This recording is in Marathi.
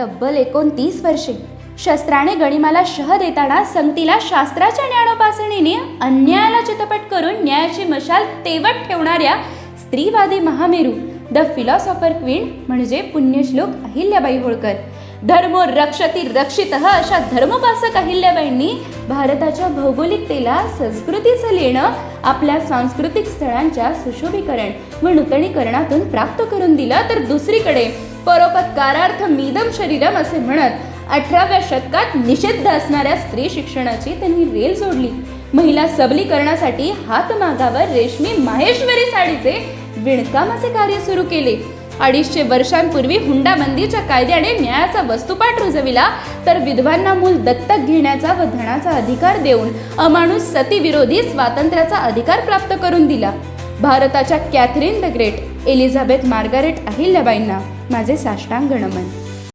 तब्बल 29 वर्षे शस्त्राने गणिमाला शह देताना संगतीला शास्त्राच्या ज्ञानोपासनेने अन्यायाला चितपट करून न्यायाची मशाल तेवत ठेवणाऱ्या स्त्रीवादी महामेरू द फिलॉसॉफर क्वीन म्हणजे पुण्यश्लोक अहिल्याबाई होळकर. धर्मो रक्षती रक्षितः अशा धर्मोपासक अहिल्याबाईंनी भारताच्या भौगोलिकतेला संस्कृतीचं लेणं आपल्या सांस्कृतिक स्थळांच्या सुशोभीकरण व नूतनीकरणातून प्राप्त करून दिलं. तर दुसरीकडे परोपकारार्थ मीदम शरीरम असे म्हणत 18व्या शतकात निषिद्ध असणाऱ्या स्त्री शिक्षणाची त्यांनी रेल जोडली. महिला सबलीकरणासाठी हातमागावर रेशमी माहेश्वरी साडीचे विणकामाचे कार्य सुरू केले. 250 वर्षांपूर्वी हुंडाबंदीच्या कायद्याने न्यायाचा वस्तुपाठ रुजविला, तर विधवांना मूल दत्तक घेण्याचा व धनाचा अधिकार देऊन अमानुष सतीविरोधी स्वातंत्र्याचा अधिकार प्राप्त करून दिला. भारताच्या Catherine the Great, Elizabeth Margaret अहिल्याबाईंना माझे साष्टांग नमन.